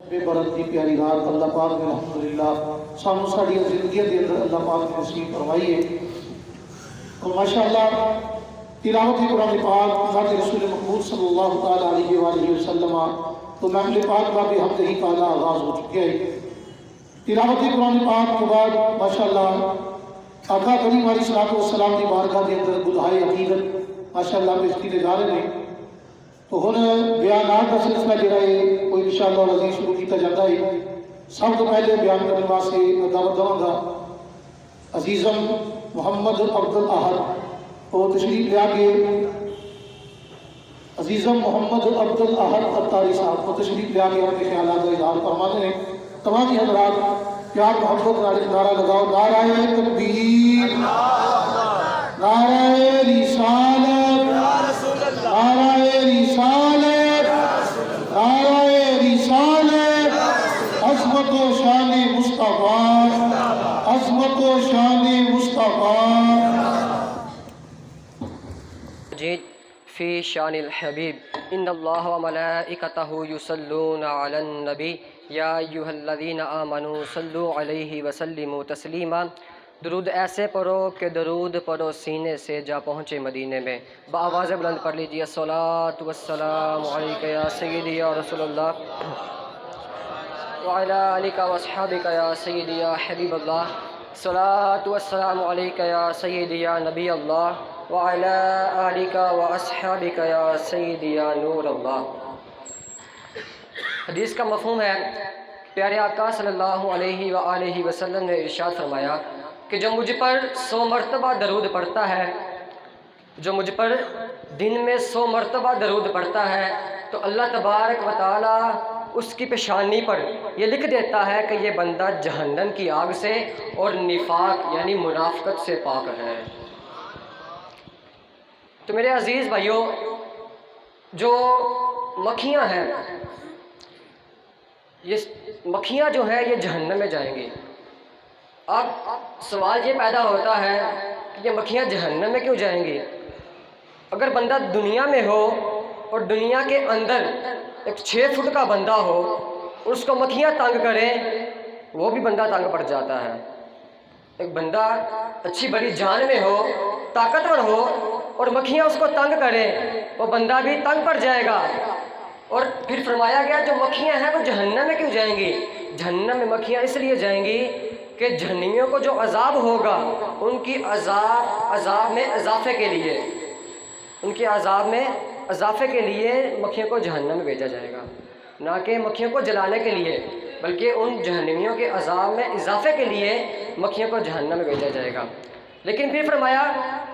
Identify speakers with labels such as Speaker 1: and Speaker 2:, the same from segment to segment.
Speaker 1: بے برکت کی پیاری رات اللہ پاک نے الحمدللہ سانو ساری زندگی کے اندر اللہ پاک نے نصیب فرمائی ہے۔ اور ماشاءاللہ تلاوت قرآن پاک ذات رسول مقبول صلی اللہ تعالیٰ علیہ وآلہ وسلم تو محمد پاک کا بھی حمد ہی تعالیٰ آغاز ہو چکے ہیں۔ تلاوت قرآن پاک کے بعد ماشاءاللہ آقا کریم علیہ السلام کی بارگاہ کے اندر گلہائے عقیدت ماشاءاللہ پیش کیتے جا رہے ہیں۔ تو ہن بیانات کا سلسلہ جڑا ہے وہ انشاءاللہ عزیز شروع کیتا جاتا ہے۔ سب تو پہلے بیان کرنے واسطے دعوت دوں گا عزیزم محمد عبد الاحد وہ تشریف لے کے عزیزم محمد عبد الاحد اتاری صاحب وہ تشریف لے کے اپنے خیالات کا اظہار فرماتے ہیں۔ تمام ہی حضرات پیار محبت نعرہ لگاؤ، نعرہ تکبیر، نعرہ رسالت، نعرہ رسالت، نعرہ رسالت، عظمت و شان مصطفیٰ، عظمت و شان مصطفیٰ۔
Speaker 2: جید فی شان الحبیب ان اللہ و ملائکتہ یصلون علی النبی یا ایھا الذین آمنوا صلوا علیہ وسلموا تسلیما۔ درود ایسے پڑھو کہ درود پڑھو سینے سے جا پہنچے مدینے میں۔ بآواز بلند پڑھ لیجیے الصلاۃ والسلام علیک یا سیدی یا رسول اللہ وعلی آلک واصحابک یا سیدی یا حبیب اللہ۔ الصلاۃ والسلام علیک یا سیدی یا نبی اللہ وعلی آلک واصحابک یا سیدی یا نور اللہ۔ حدیث کا مفہوم ہے، پیارے آقا صلی اللہ علیہ وآلہ وسلم نے ارشاد فرمایا کہ جو مجھ پر 100 مرتبہ درود پڑھتا ہے، جو مجھ پر دن میں 100 مرتبہ درود پڑھتا ہے تو اللہ تبارک و تعالی اس کی پیشانی پر یہ لکھ دیتا ہے کہ یہ بندہ جہنم کی آگ سے اور نفاق یعنی منافقت سے پاک ہے۔ تو میرے عزیز بھائیوں، جو مکھیاں ہیں، یہ مکھیاں جو ہیں یہ جہنم میں جائیں گی۔ اب سوال یہ پیدا ہوتا ہے کہ یہ مکھیاں جہنم میں کیوں جائیں گی؟ اگر بندہ دنیا میں ہو اور دنیا کے اندر ایک 6 فٹ کا بندہ ہو اور اس کو مکھیاں تنگ کریں، وہ بھی بندہ تنگ پڑ جاتا ہے۔ ایک بندہ اچھی بڑی جان میں ہو، طاقتور ہو اور مکھیاں اس کو تنگ کریں، وہ بندہ بھی تنگ پڑ جائے گا۔ اور پھر فرمایا گیا جو مکھیاں ہیں وہ جہنم میں کیوں جائیں گی؟ جہنم میں مکھیاں اس لیے جائیں گی کہ جہنمیوں کو جو عذاب ہوگا ان کی عذاب میں اضافے کے لیے، ان کے عذاب میں اضافے کے لیے مکھیوں کو جہنم میں بھیجا جائے گا، نہ کہ مکھیوں کو جلانے کے لیے، بلکہ ان جہنمیوں کے عذاب میں اضافے کے لیے مکھیوں کو جہنم میں بھیجا جائے گا۔ لیکن پھر فرمایا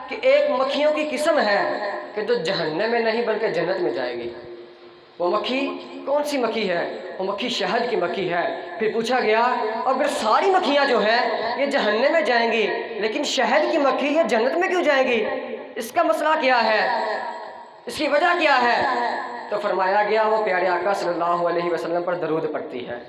Speaker 2: کہ ایک مکھیوں کی قسم ہے کہ جو جہنم میں نہیں بلکہ جنت میں جائے گی۔ وہ مکھی کون سی مکھی ہے؟ وہ مکھی شہد کی مکھی ہے۔ پھر پوچھا گیا اگر ساری مکھیاں جو ہیں یہ جہنم میں جائیں گی لیکن شہد کی مکھی یہ جنت میں کیوں جائے گی؟ اس کا مسئلہ کیا ہے؟ اس کی وجہ کیا ہے؟ تو فرمایا گیا وہ پیارے آقا صلی اللہ علیہ وسلم پر درود پڑھتی ہے،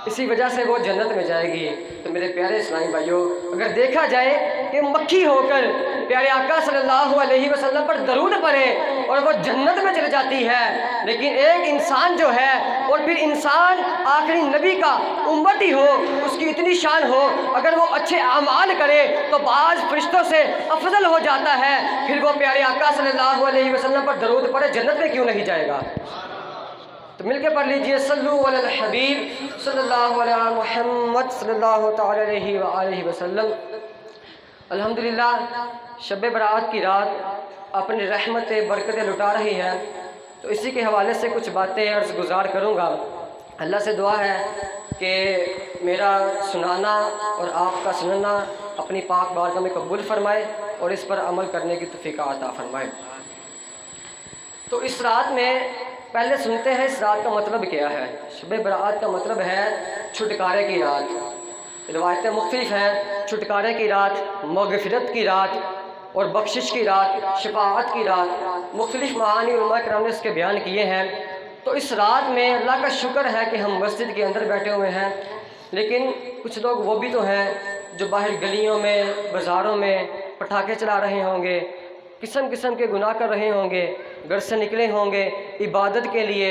Speaker 2: اسی وجہ سے وہ جنت میں جائے گی۔ تو میرے پیارے اسلامی بھائیوں، اگر دیکھا جائے کہ مکھی ہو کر پیارے آقا صلی اللہ علیہ وسلم پر درود پڑھے اور وہ جنت میں چلی جاتی ہے، لیکن ایک انسان جو ہے اور پھر انسان آخری نبی کا امتی ہو، اس کی اتنی شان ہو، اگر وہ اچھے اعمال کرے تو بعض فرشتوں سے افضل ہو جاتا ہے، پھر وہ پیارے آقا صلی اللہ علیہ وسلم پر درود پڑھے جنت میں کیوں نہیں جائے گا؟ تو مل کے پڑھ لیجئے صلو علی الحبیب صلی اللہ علیہ محمد صلی اللہ تعالی علیہ وآلہ وسلم۔ الحمدللہ شب برات کی رات اپنی رحمت برکتیں لٹا رہی ہے، تو اسی کے حوالے سے کچھ باتیں عرض گزار کروں گا۔ اللہ سے دعا ہے کہ میرا سنانا اور آپ کا سننا اپنی پاک بارگاہ میں قبول فرمائے اور اس پر عمل کرنے کی توفیق عطا فرمائے۔ تو اس رات میں پہلے سنتے ہیں اس رات کا مطلب کیا ہے۔ شب برات کا مطلب ہے چھٹکارے کی رات۔ روایتیں مختلف ہیں، چھٹکارے کی رات، مغفرت کی رات اور بخشش کی رات، شفاعت کی رات، مختلف معانی علماء کرام نے اس کے بیان کیے ہیں۔ تو اس رات میں اللہ کا شکر ہے کہ ہم مسجد کے اندر بیٹھے ہوئے ہیں، لیکن کچھ لوگ وہ بھی تو ہیں جو باہر گلیوں میں، بازاروں میں پٹاخے چلا رہے ہوں گے، قسم قسم کے گناہ کر رہے ہوں گے، گھر سے نکلے ہوں گے عبادت کے لیے،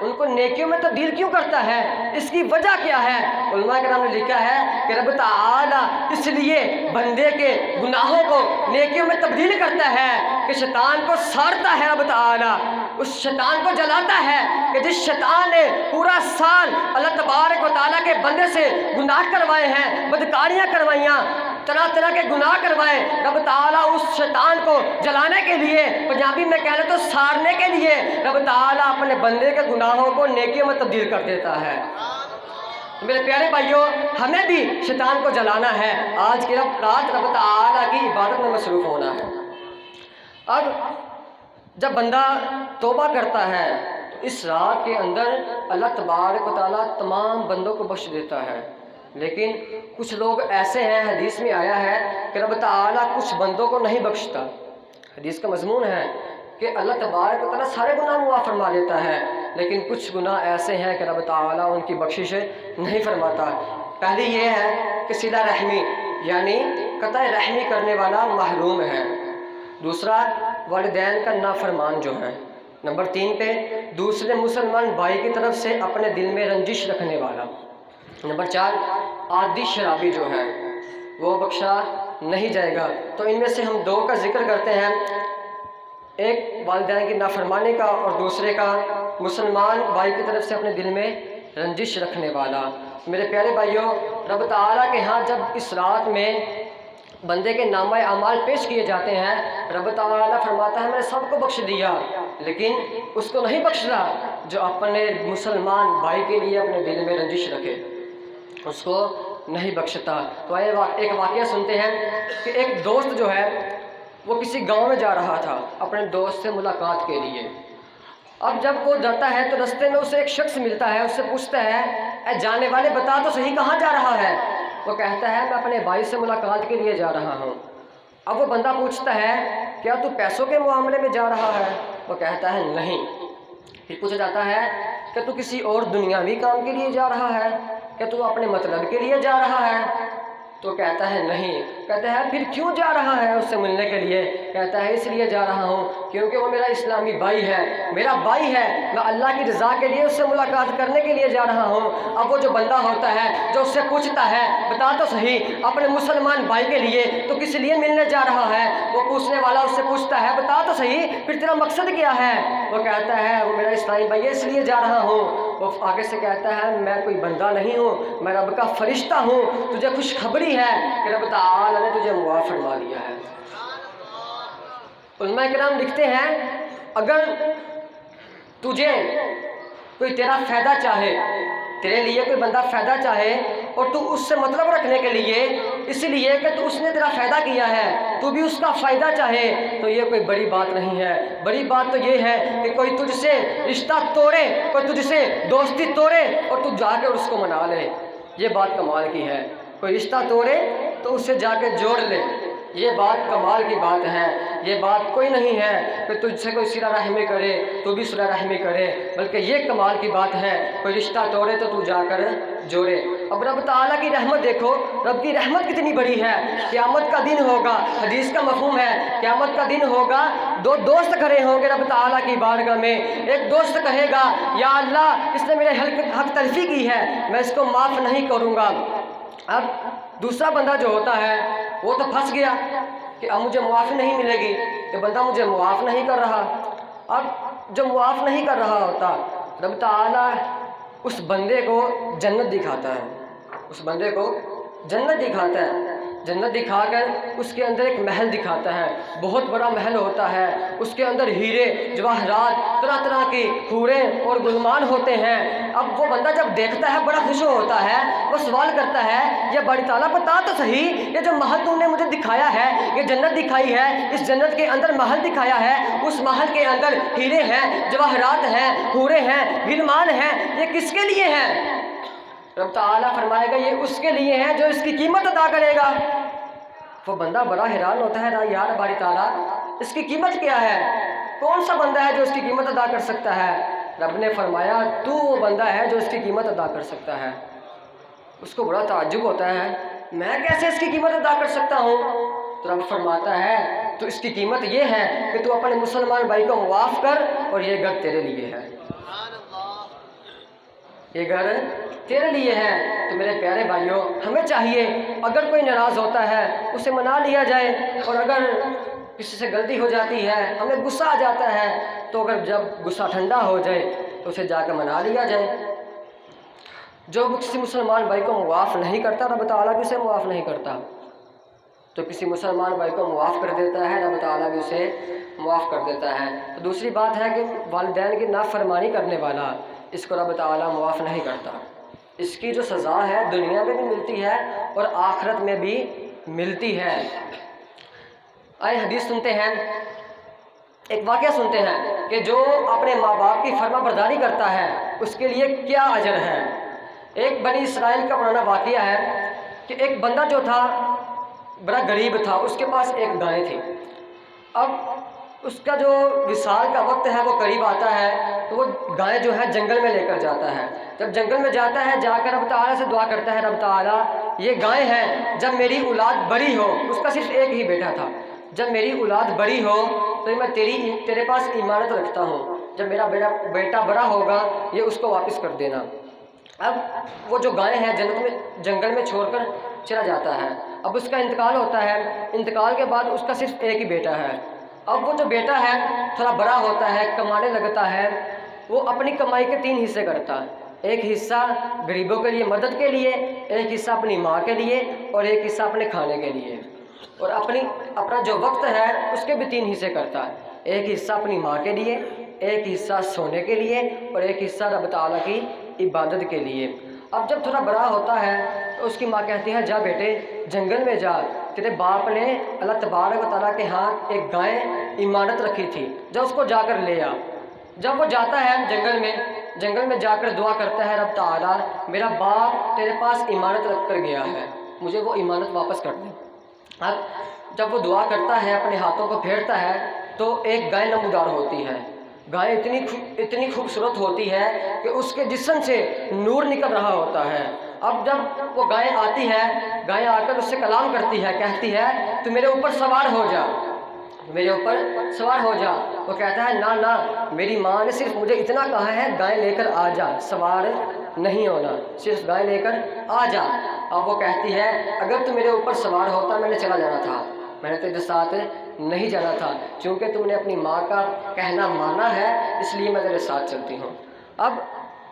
Speaker 2: ان کو نیکیوں میں تبدیل کیوں کرتا ہے؟ اس کی وجہ کیا ہے؟ علماء کرام نے لکھا ہے کہ رب تعالیٰ اس لیے بندے کے گناہوں کو نیکیوں میں تبدیل کرتا ہے کہ شیطان کو ساڑتا ہے، رب تعالیٰ اس شیطان کو جلاتا ہے کہ جس شیطان نے پورا سال اللہ تبارک و تعالیٰ کے بندے سے گناہ کروائے ہیں، بدکاریاں کروائیاں، طرح طرح کے گناہ کروائے، رب تعالیٰ اس شیطان کو جلانے کے لیے، پنجابی میں کہہ لیں تو سارنے کے لیے، رب تعالیٰ اپنے بندے کے گناہوں کو نیکیوں میں تبدیل کر دیتا ہے۔ میرے پیارے بھائیوں، ہمیں بھی شیطان کو جلانا ہے، آج کی رات رب تعالیٰ کی عبادت میں مصروف ہونا ہے۔ اب جب بندہ توبہ کرتا ہے تو اس رات کے اندر اللہ تبارک و تعالیٰ تمام بندوں کو بخش دیتا ہے، لیکن کچھ لوگ ایسے ہیں، حدیث میں آیا ہے کہ رب تعالیٰ کچھ بندوں کو نہیں بخشتا۔ حدیث کا مضمون ہے کہ اللہ تبارک و تعالیٰ سارے گناہ معاف فرما دیتا ہے، لیکن کچھ گناہ ایسے ہیں کہ رب تعالیٰ ان کی بخشش نہیں فرماتا۔ پہلی یہ ہے کہ صلہ رحمی یعنی قطع رحمی کرنے والا محروم ہے۔ دوسرا والدین کا نافرمان جو ہے۔ نمبر 3 پہ دوسرے مسلمان بھائی کی طرف سے اپنے دل میں رنجش رکھنے والا۔ نمبر 4 عادی شرابی جو ہے وہ بخشا نہیں جائے گا۔ تو ان میں سے ہم 2 کا ذکر کرتے ہیں، ایک والدین کی نافرمانی کا اور دوسرے کا مسلمان بھائی کی طرف سے اپنے دل میں رنجش رکھنے والا۔ میرے پیارے بھائیوں، رب تعالیٰ کے ہاں جب اس رات میں بندے کے نامہ اعمال پیش کیے جاتے ہیں، رب تعالیٰ فرماتا ہے میں نے سب کو بخش دیا، لیکن اس کو نہیں بخشا جو اپنے مسلمان بھائی کے لیے اپنے دل میں رنجش رکھے، اس کو نہیں بخشتا۔ تو ایک واقعہ سنتے ہیں کہ ایک دوست جو ہے وہ کسی گاؤں میں جا رہا تھا اپنے دوست سے ملاقات کے لیے۔ اب جب وہ جاتا ہے تو رستے میں اسے ایک شخص ملتا ہے، اس سے پوچھتا ہے اے جانے والے بتا تو صحیح کہاں جا رہا ہے؟ وہ کہتا ہے میں اپنے بھائی سے ملاقات کے لیے جا رہا ہوں۔ اب وہ بندہ پوچھتا ہے کیا تو پیسوں کے معاملے میں جا رہا ہے؟ وہ کہتا ہے نہیں۔ پھر پوچھا جاتا ہے کہ تو کسی اور دنیاوی کام کے لیے جا رہا ہے؟ کہ تو اپنے مطلب کے لیے جا رہا ہے؟ تو کہتا ہے نہیں۔ کہتا ہے پھر کیوں جا رہا ہے اس سے ملنے کے لیے؟ کہتا ہے اس لیے جا رہا ہوں کیونکہ وہ میرا اسلامی بھائی ہے، میرا بھائی ہے، میں اللہ کی رضا کے لیے اس سے ملاقات کرنے کے لیے جا رہا ہوں۔ اب وہ جو بندہ ہوتا ہے جو اس سے پوچھتا ہے بتا تو صحیح اپنے مسلمان بھائی کے لیے تو کس لیے ملنے جا رہا ہے؟ وہ پوچھنے والا اس سے پوچھتا ہے بتا تو صحیح پھر تیرا مقصد کیا ہے؟ وہ کہتا ہے وہ میرا اسلامی بھائی ہے اس لیے جا رہا ہوں۔ وہ آگے سے کہتا ہے میں کوئی بندہ نہیں ہوں، میں رب کا فرشتہ ہوں، تجھے خوشخبری ہے کہ رب تعالیٰ نے تجھے معاف فرما دیا ہے۔ علماء کرام لکھتے ہیں اگر تجھے کوئی تیرا فائدہ چاہے، تیرے لیے کوئی بندہ فائدہ چاہے اور تو اس سے مطلب رکھنے کے لیے اس لیے کہ تو اس نے تیرا فائدہ کیا ہے تو بھی اس کا فائدہ چاہے، تو یہ کوئی بڑی بات نہیں ہے۔ بڑی بات تو یہ ہے کہ کوئی تجھ سے رشتہ توڑے، کوئی تجھ سے دوستی توڑے اور تو جا کے اس کو منا لے، یہ بات کمال کی ہے۔ کوئی رشتہ توڑے تو اس سے جا کے جوڑ لے، یہ بات کمال کی بات ہے۔ یہ بات کوئی نہیں ہے کہ تجھ سے کوئی صلہ رحمی کرے تو بھی صلہ رحمی کرے، بلکہ یہ کمال کی بات ہے کوئی رشتہ توڑے تو جا کر جوڑے۔ اب رب تعالیٰ کی رحمت دیکھو، رب کی رحمت کتنی بڑی ہے۔ قیامت کا دن ہوگا، حدیث کا مفہوم ہے قیامت کا دن ہوگا، 2 دوست کھڑے ہوں گے رب تعالیٰ کی بارگاہ میں۔ ایک دوست کہے گا یا اللہ اس نے میرے حق تلفی کی ہے، میں اس کو معاف نہیں کروں گا۔ اب دوسرا بندہ جو ہوتا ہے وہ تو پھنس گیا کہ اب مجھے معافی نہیں ملے گی، کہ بندہ مجھے معاف نہیں کر رہا۔ اب جو معاف نہیں کر رہا ہوتا رب تعالیٰ اس بندے کو جنت دکھاتا ہے، اس بندے کو جنت دکھاتا ہے، جنت دکھا کر اس کے اندر ایک محل دکھاتا ہے، بہت بڑا محل ہوتا ہے، اس کے اندر ہیرے جواہرات طرح طرح کی حوریں اور غلمان ہوتے ہیں۔ اب وہ بندہ جب دیکھتا ہے بڑا خوش ہوتا ہے، وہ سوال کرتا ہے یا باری تعالیٰ بتا تو صحیح یہ جو محل تم نے مجھے دکھایا ہے، یہ جنت دکھائی ہے، اس جنت کے اندر محل دکھایا ہے، اس محل کے اندر ہیرے ہیں، جواہرات ہیں، حوریں ہیں، غلمان ہیں، یہ کس کے لیے ہیں؟ رب تعالیٰ فرمائے گا یہ اس کے لیے ہیں جو اس کی قیمت ادا کرے گا۔ وہ بندہ بڑا حیران ہوتا ہے یار باری تعالیٰ اس کی قیمت کیا ہے؟ کون سا بندہ ہے جو اس کی قیمت ادا کر سکتا ہے؟ رب نے فرمایا تو وہ بندہ ہے جو اس کی قیمت ادا کر سکتا ہے۔ اس کو بڑا تعجب ہوتا ہے میں کیسے اس کی قیمت ادا کر سکتا ہوں؟ تو رب فرماتا ہے تو اس کی قیمت یہ ہے کہ تو اپنے مسلمان بھائی کو معاف کر اور یہ گھر تیرے لیے ہے۔ یہ گھر تیرے لیے ہے۔ تو میرے پیارے بھائیوں، ہمیں چاہیے اگر کوئی ناراض ہوتا ہے اسے منا لیا جائے، اور اگر کسی سے غلطی ہو جاتی ہے، ہمیں غصہ آ جاتا ہے، تو اگر جب غصہ ٹھنڈا ہو جائے تو اسے جا کے منا لیا جائے۔ جو کسی مسلمان بھائی کو معاف نہیں کرتا، رب تعالیٰ بھی اسے معاف نہیں کرتا۔ تو کسی مسلمان بھائی کو معاف کر دیتا ہے، رب تعالیٰ بھی اسے معاف کر دیتا ہے۔ تو دوسری بات ہے کہ والدین کی نافرمانی کرنے والا، اس کو رب تعالیٰ معاف نہیں کرتا۔ اس کی جو سزا ہے دنیا میں بھی ملتی ہے اور آخرت میں بھی ملتی ہے۔ آئے حدیث سنتے ہیں، ایک واقعہ سنتے ہیں کہ جو اپنے ماں باپ کی فرما برداری کرتا ہے اس کے لیے کیا اجر ہے۔ ایک بنی اسرائیل کا پرانا واقعہ ہے کہ ایک بندہ جو تھا بڑا غریب تھا، اس کے پاس ایک گائے تھی۔ اب اس کا جو وصال کا وقت ہے وہ قریب آتا ہے، تو وہ گائے جو ہے جنگل میں لے کر جاتا ہے۔ جب جنگل میں جاتا ہے، جا کر رب تعالیٰ سے دعا کرتا ہے، رب تعالیٰ یہ گائے ہے، جب میری اولاد بڑی ہو، اس کا صرف ایک ہی بیٹا تھا، جب میری اولاد بڑی ہو تو میں تیرے پاس ایمانت رکھتا ہوں، جب میرا بیٹا بڑا ہوگا یہ اس کو واپس کر دینا۔ اب وہ جو گائے ہیں جنگل میں چھوڑ کر چلا جاتا ہے۔ اب اس کا انتقال ہوتا ہے، انتقال کے بعد اس کا صرف ایک ہی بیٹا ہے۔ اب وہ جو بیٹا ہے تھوڑا بڑا ہوتا ہے، کمانے لگتا ہے، وہ اپنی کمائی کے 3 حصے کرتا ہے۔ ایک حصہ غریبوں کے لیے مدد کے لیے، ایک حصہ اپنی ماں کے لیے، اور ایک حصہ اپنے کھانے کے لیے، اور اپنا جو وقت ہے اس کے بھی 3 حصے کرتا ہے۔ ایک حصہ اپنی ماں کے لیے، ایک حصہ سونے کے لیے، اور ایک حصہ رب تعالیٰ کی عبادت کے لیے۔ اب جب تھوڑا بڑا ہوتا ہے تو اس کی ماں کہتی ہے جا بیٹے جنگل میں جا، تیرے باپ نے اللہ تبارک و تعالیٰ کے ہاں ایک گائے امانت رکھی تھی، جا اس کو جا کر لے آ۔ جب وہ جاتا ہے جنگل میں جا کر دعا کرتا ہے، رب تعالیٰ میرا باپ تیرے پاس امانت رکھ کر گیا ہے، مجھے وہ امانت واپس کر دے۔ اب جب وہ دعا کرتا ہے، اپنے ہاتھوں کو پھیرتا ہے تو ایک گائے نمودار ہوتی ہے۔ گائے اتنی خوبصورت ہوتی ہے کہ اس کے جسم سے نور نکل رہا ہوتا ہے۔ اب جب وہ گائے آتی ہے، گائے آ کر اس سے کلام کرتی ہے، کہتی ہے تو میرے اوپر سوار ہو جا، میرے اوپر سوار ہو جا۔ وہ کہتا ہے نہ، میری ماں نے صرف مجھے اتنا کہا ہے گائے لے کر آ جا، سوار نہیں ہونا، صرف گائے لے کر آ جا۔ اب وہ کہتی ہے اگر تو میرے اوپر سوار ہوتا میں نے چلا جانا تھا، میں نے تیرے ساتھ نہیں جانا تھا، چونکہ تم نے اپنی ماں کا کہنا مانا ہے اس لیے میں تیرے ساتھ چلتی ہوں۔ اب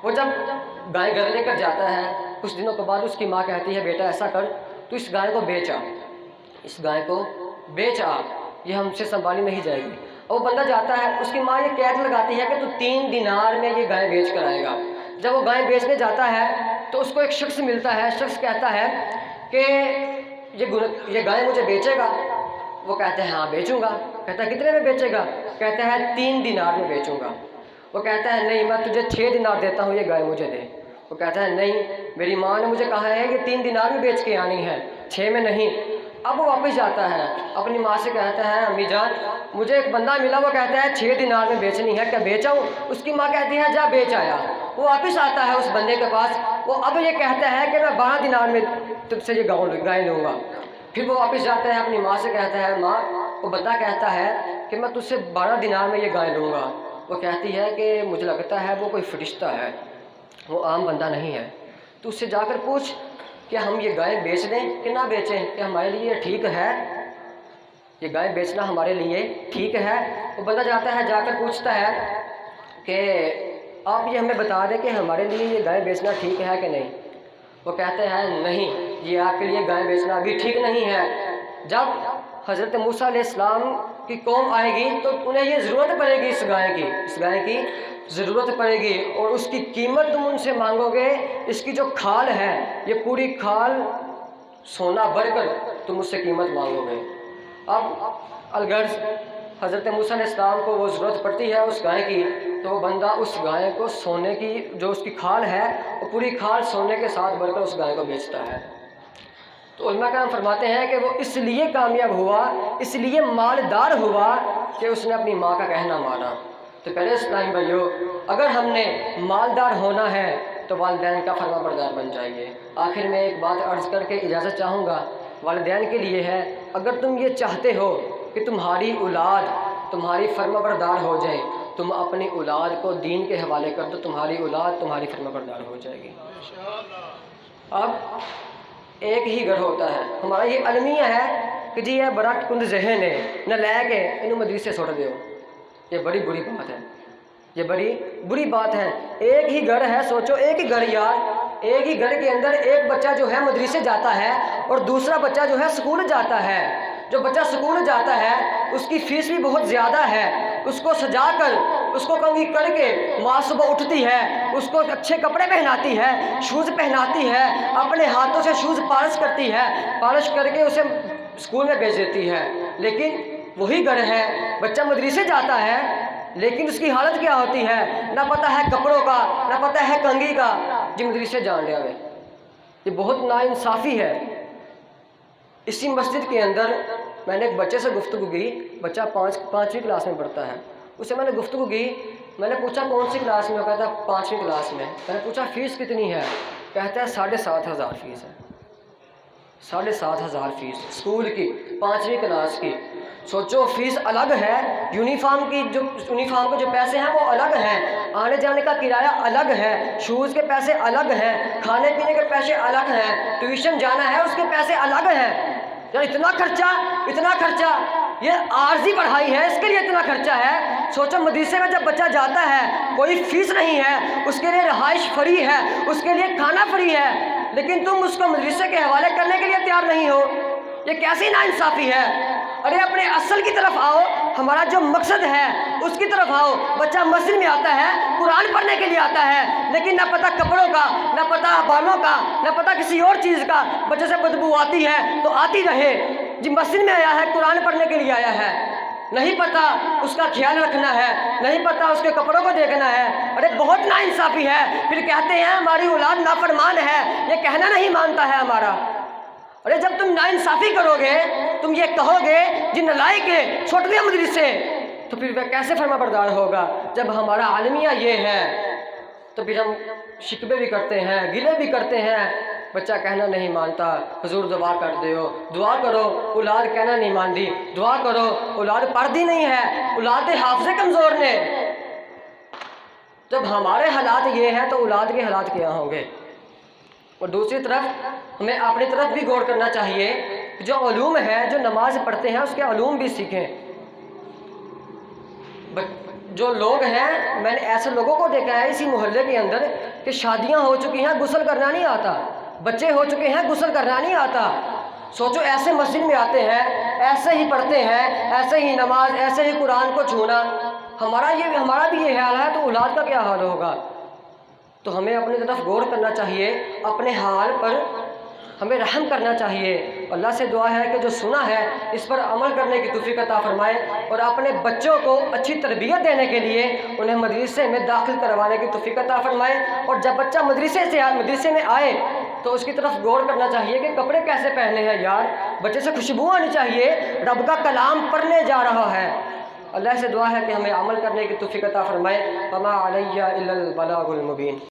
Speaker 2: وہ جب گائے گھر لے کر جاتا ہے، کچھ دنوں کے بعد اس کی ماں کہتی ہے بیٹا ایسا کر، تو اس گائے کو بیچ آ، اس گائے کو بیچ آ، یہ ہم سے سنبھالی نہیں جائے گی۔ اور وہ بندہ جاتا ہے، اس کی ماں یہ قید لگاتی ہے کہ تو 3 دینار میں یہ گائے بیچ کر آئے گا۔ جب وہ گائے بیچنے جاتا ہے تو اس کو ایک شخص ملتا ہے، شخص کہتا ہے کہ یہ گائے مجھے بیچے گا؟ وہ کہتا ہے ہاں بیچوں گا۔ کہتا ہے کتنے میں بیچے گا؟ کہتا ہے 3 دینار میں بیچوں گا۔ وہ کہتا ہے نہیں، میں تجھے 6 دینار دیتا ہوں، یہ گائے مجھے دے۔ وہ کہتا ہے نہیں، میری ماں نے مجھے کہا ہے کہ 3 دینار میں بیچ کے آنی ہے، 6 میں نہیں۔ اب وہ واپس جاتا ہے، اپنی ماں سے کہتا ہے امی جان مجھے ایک بندہ ملا، وہ کہتا ہے 6 دینار میں بیچنی ہے، کیا بیچاؤں؟ اس کی ماں کہتی ہے جا بیچ آیا۔ وہ واپس آتا ہے اس بندے کے پاس، وہ اب یہ کہتا ہے کہ میں 12 دینار میں تجھ سے یہ گائے لوں گا۔ پھر وہ واپس جاتا ہے، اپنی ماں سے کہتا ہے ماں، وہ بندہ کہتا ہے کہ میں تجھ سے 12 دینار میں یہ گائے لوں گا۔ وہ کہتی ہے کہ مجھے لگتا ہے وہ کوئی فرشتہ ہے، وہ عام بندہ نہیں ہے، تو اس سے جا کر پوچھ کہ ہم یہ گائے بیچ دیں کہ نہ بیچیں، کہ ہمارے لیے یہ ٹھیک ہے، یہ گائے بیچنا ہمارے لیے ٹھیک ہے۔ وہ بندہ جاتا ہے، جا کر پوچھتا ہے کہ آپ یہ ہمیں بتا دیں کہ ہمارے لیے یہ گائے بیچنا ٹھیک ہے کہ نہیں۔ وہ کہتے ہیں نہیں، یہ آپ کے لیے گائے بیچنا ابھی ٹھیک نہیں ہے، جب حضرت موسیٰ علیہ السلام کی قوم آئے گی تو انہیں یہ ضرورت پڑے گی، اس گائے کی ضرورت پڑے گی، اور اس کی قیمت تم ان سے مانگو گے، اس کی جو کھال ہے یہ پوری کھال سونا بھر کر تم اس سے قیمت مانگو گے۔ اب الغرض حضرت موسیٰ علیہ السلام کو وہ ضرورت پڑتی ہے اس گائے کی، تو وہ بندہ اس گائے کو سونے کی جو اس کی کھال ہے وہ پوری کھال سونے کے ساتھ بھر کر اس گائے کو بیچتا ہے۔ تو علماء کرام فرماتے ہیں کہ وہ اس لیے کامیاب ہوا، اس لیے مالدار ہوا کہ اس نے اپنی ماں کا کہنا مانا۔ تو پہلے اسلامی بھائیو، اگر ہم نے مالدار ہونا ہے تو والدین کا فرما بردار بن جائیے۔ آخر میں ایک بات عرض کر کے اجازت چاہوں گا، والدین کے لیے ہے، اگر تم یہ چاہتے ہو کہ تمہاری اولاد تمہاری فرما بردار ہو جائے، تم اپنی اولاد کو دین کے حوالے کر دو، تمہاری اولاد تمہاری فرما بردار ہو جائے گی۔ اب ایک ہی گھر ہوتا ہے، ہمارا یہ المیہ ہے کہ جی یہ بڑا کند ذہن ہے، نہ لے کے انہوں مدرسے چھوڑ دیو، یہ بڑی بری بات ہے، یہ بڑی بری بات ہے۔ ایک ہی گھر ہے، سوچو ایک ہی گھر یار، ایک ہی گھر کے اندر ایک بچہ جو ہے مدرسے جاتا ہے اور دوسرا بچہ جو ہے اسکول جاتا ہے۔ جو بچہ اسکول جاتا ہے اس کی فیس بھی بہت زیادہ ہے، اس کو سجا کر، اس کو کنگھی کر کے ماں صبح اٹھتی ہے، اس کو اچھے کپڑے پہناتی ہے، شوز پہناتی ہے، اپنے ہاتھوں سے شوز پالش کرتی ہے، پالش کر کے اسے اسکول میں بھیج دیتی ہے۔ لیکن وہی گھر ہے، بچہ مدرسے جاتا ہے لیکن اس کی حالت کیا ہوتی ہے، نہ پتہ ہے کپڑوں کا، نہ پتہ ہے کنگھی کا، جی مدرسے جان لیا ہوئے۔ یہ بہت ناانصافی ہے۔ اسی مسجد کے اندر میں نے ایک بچے سے گفتگو کی، بچہ پانچویں کلاس میں پڑھتا ہے، اس سے میں نے گفتگو کی، میں نے پوچھا کون سی کلاس میں؟ وہ کہتا ہے 5ویں کلاس میں۔ میں نے پوچھا فیس کتنی ہے؟ کہتا ہے 7,500 فیس ہے، 7,500 فیس اسکول کی 5ویں کلاس کی۔ سوچو فیس الگ ہے، یونیفارم کے جو پیسے ہیں وہ الگ ہیں، آنے جانے کا کرایہ الگ ہے، شوز کے پیسے الگ ہیں، کھانے پینے کے پیسے الگ ہیں، ٹیوشن جانا ہے اس کے پیسے الگ ہیں۔ یار اتنا خرچہ، یہ عارضی پڑھائی ہے، اس کے لیے اتنا خرچہ ہے۔ سوچو مدرسے میں جب بچہ جاتا ہے کوئی فیس نہیں ہے، اس کے لیے رہائش فری ہے، اس کے لیے کھانا فری ہے، لیکن تم اس کو مدرسے کے حوالے کرنے کے لیے تیار نہیں ہو۔ یہ کیسی ناانصافی ہے؟ ارے اپنے اصل کی طرف آؤ، ہمارا جو مقصد ہے اس کی طرف آؤ۔ بچہ مسجد میں آتا ہے، قرآن پڑھنے کے لیے آتا ہے، لیکن نہ پتہ کپڑوں کا، نہ پتہ بالوں کا، نہ پتہ کسی اور چیز کا۔ بچے سے بدبو آتی ہے تو آتی رہے، جی مسجد میں آیا ہے، قرآن پڑھنے کے لیے آیا ہے، نہیں پتہ اس کا خیال رکھنا ہے، نہیں پتہ اس کے کپڑوں کو دیکھنا ہے۔ ارے بہت ناانصافی ہے۔ پھر کہتے ہیں ہماری اولاد نافرمان ہے، یہ کہنا نہیں مانتا ہے ہمارا۔ ارے جب تم ناانصافی کرو گے، تم یہ کہو گے جن نالائق کے چھوٹ دیا مدرسے، تو پھر وہ کیسے فرما بردار ہوگا؟ جب ہمارا عالمیہ یہ ہے تو پھر ہم شکوے بھی کرتے ہیں، گلے بھی کرتے ہیں، بچہ کہنا نہیں مانتا، حضور دعا کر دیو، دعا کرو اولاد کہنا نہیں مانتی، دعا کرو اولاد پڑھتی نہیں ہے، اولاد کے حافظے کمزور نے۔ جب ہمارے حالات یہ ہیں تو اولاد کے حالات کیا ہوں گے؟ اور دوسری طرف ہمیں اپنی طرف بھی غور کرنا چاہیے، جو علوم ہے، جو نماز پڑھتے ہیں اس کے علوم بھی سیکھیں۔ جو لوگ ہیں، میں نے ایسے لوگوں کو دیکھا ہے اسی محلے کے اندر کہ شادیاں ہو چکی ہیں، غسل کرنا نہیں آتا، بچے ہو چکے ہیں، غسل کرنا نہیں آتا۔ سوچو ایسے مسجد میں آتے ہیں، ایسے ہی پڑھتے ہیں، ایسے ہی نماز، ایسے ہی قرآن کو چھونا، ہمارا بھی یہ حال ہے تو اولاد کا کیا حال ہوگا؟ تو ہمیں اپنی طرف غور کرنا چاہیے، اپنے حال پر ہمیں رحم کرنا چاہیے۔ اللہ سے دعا ہے کہ جو سنا ہے اس پر عمل کرنے کی توفیق عطا فرمائے، اور اپنے بچوں کو اچھی تربیت دینے کے لیے انہیں مدرسے میں داخل کروانے کی توفیق عطا فرمائے۔ اور جب بچہ مدرسے میں آئے تو اس کی طرف غور کرنا چاہیے کہ کپڑے کیسے پہنے ہیں یار، بچے سے خوشبو آنی چاہیے، رب کا کلام پڑھنے جا رہا ہے۔ اللہ سے دعا ہے کہ ہمیں عمل کرنے کی توفیق عطا فرمائے۔ وما علیہ الا البلاغ المبین۔